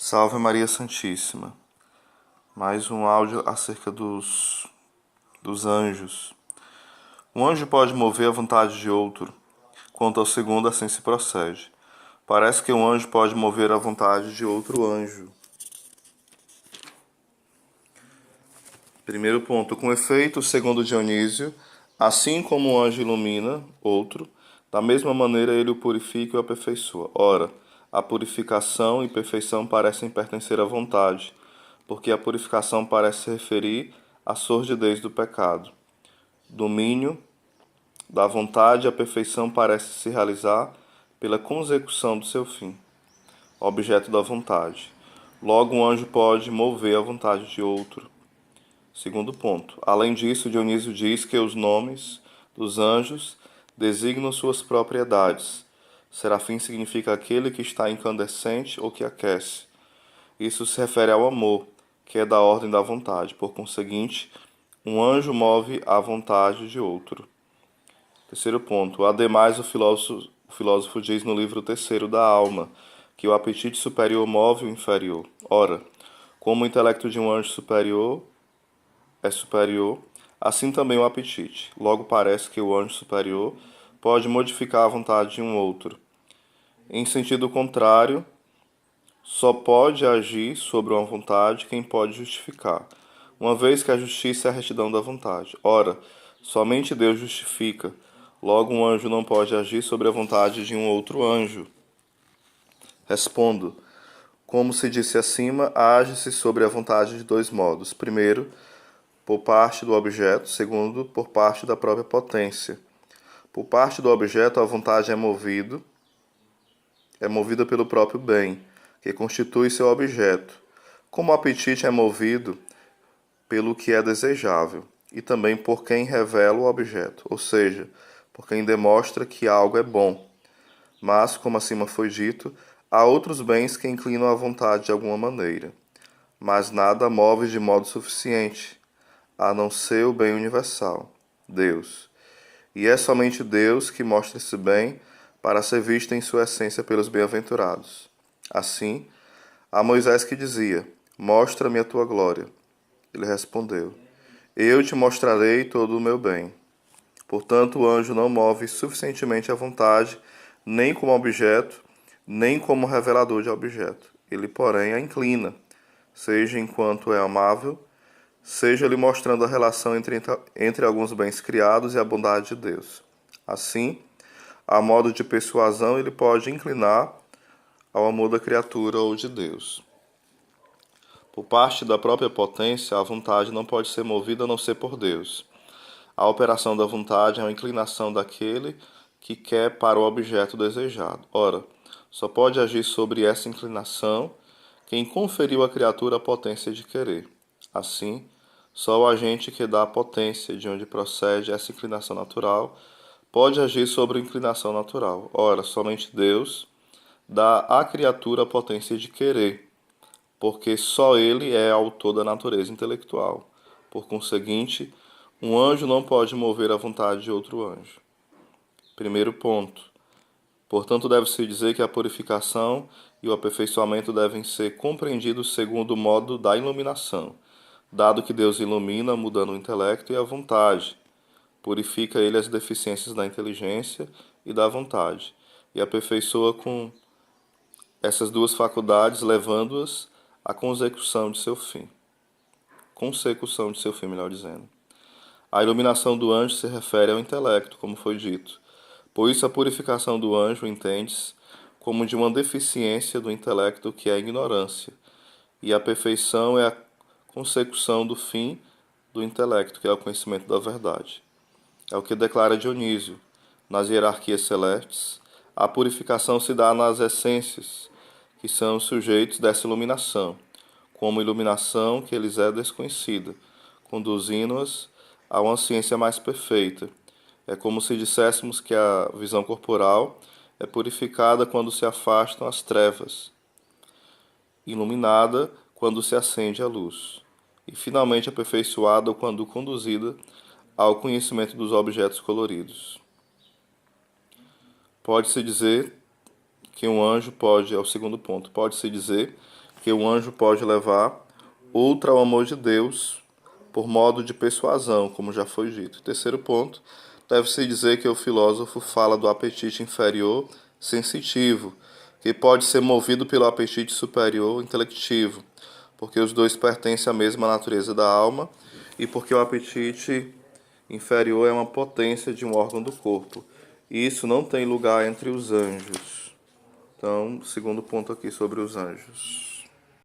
Salve Maria Santíssima. Mais um áudio acerca dos anjos. Um anjo pode mover a vontade de outro. Quanto ao segundo, assim se procede. Parece que um anjo pode mover a vontade de outro anjo. Primeiro ponto. Com efeito, segundo Dionísio, assim como um anjo ilumina outro, da mesma maneira ele o purifica e o aperfeiçoa. Ora, a purificação e perfeição parecem pertencer à vontade, porque a purificação parece se referir à sordidez do pecado. Domínio da vontade, a perfeição parece se realizar pela consecução do seu fim, objeto da vontade. Logo, um anjo pode mover a vontade de outro. Segundo ponto. Além disso, Dionísio diz que os nomes dos anjos designam suas propriedades. Serafim significa aquele que está incandescente ou que aquece. Isso se refere ao amor, que é da ordem da vontade. Por conseguinte, um anjo move a vontade de outro. Terceiro ponto. Ademais, o filósofo diz no livro terceiro da Alma que o apetite superior move o inferior. Ora, como o intelecto de um anjo superior é superior, assim também o apetite. Logo parece que o anjo superior pode modificar a vontade de um outro. Em sentido contrário, só pode agir sobre uma vontade quem pode justificar, uma vez que a justiça é a retidão da vontade. Ora, somente Deus justifica. Logo, um anjo não pode agir sobre a vontade de um outro anjo. Respondo. Como se disse acima, age-se sobre a vontade de dois modos. Primeiro, por parte do objeto. Segundo, por parte da própria potência. Por parte do objeto, a vontade é movida pelo próprio bem, que constitui seu objeto, como o apetite é movido pelo que é desejável, e também por quem revela o objeto, ou seja, por quem demonstra que algo é bom. Mas, como acima foi dito, há outros bens que inclinam a vontade de alguma maneira, mas nada move de modo suficiente, a não ser o bem universal, Deus. E é somente Deus que mostra esse bem para ser visto em sua essência pelos bem-aventurados. Assim, a Moisés que dizia: Mostra-me a tua glória. Ele respondeu: Eu te mostrarei todo o meu bem. Portanto, o anjo não move suficientemente a vontade, nem como objeto, nem como revelador de objeto. Ele, porém, a inclina, seja enquanto é amável, seja lhe mostrando a relação entre alguns bens criados e a bondade de Deus. Assim, a modo de persuasão, ele pode inclinar ao amor da criatura ou de Deus. Por parte da própria potência, a vontade não pode ser movida a não ser por Deus. A operação da vontade é uma inclinação daquele que quer para o objeto desejado. Ora, só pode agir sobre essa inclinação quem conferiu à criatura a potência de querer. Assim, só o agente que dá a potência de onde procede essa inclinação natural pode agir sobre a inclinação natural. Ora, somente Deus dá à criatura a potência de querer, porque só ele é autor da natureza intelectual. Por conseguinte, um anjo não pode mover a vontade de outro anjo. Primeiro ponto. Portanto, deve-se dizer que a purificação e o aperfeiçoamento devem ser compreendidos segundo o modo da iluminação, dado que Deus ilumina, mudando o intelecto e a vontade, purifica ele as deficiências da inteligência e da vontade, e aperfeiçoa com essas duas faculdades, levando-as à consecução de seu fim. Consecução de seu fim, melhor dizendo. A iluminação do anjo se refere ao intelecto, como foi dito. Por isso, a purificação do anjo entende-se como de uma deficiência do intelecto que é a ignorância, e a perfeição é a consecução do fim do intelecto, que é o conhecimento da verdade. É o que declara Dionísio. Nas hierarquias celestes, a purificação se dá nas essências, que são os sujeitos dessa iluminação, como iluminação que lhes é desconhecida, conduzindo-as a uma ciência mais perfeita. É como se disséssemos que a visão corporal é purificada quando se afastam as trevas, iluminada quando se acende a luz, e finalmente aperfeiçoada quando conduzida ao conhecimento dos objetos coloridos. Pode-se dizer que um anjo pode, é o segundo ponto, pode-se dizer que um anjo pode levar, outra ao amor de Deus, por modo de persuasão, como já foi dito. Terceiro ponto, deve-se dizer que o filósofo fala do apetite inferior sensitivo, que pode ser movido pelo apetite superior intelectivo, porque os dois pertencem à mesma natureza da alma e porque o apetite inferior é uma potência de um órgão do corpo. E isso não tem lugar entre os anjos. Então, segundo ponto aqui sobre os anjos.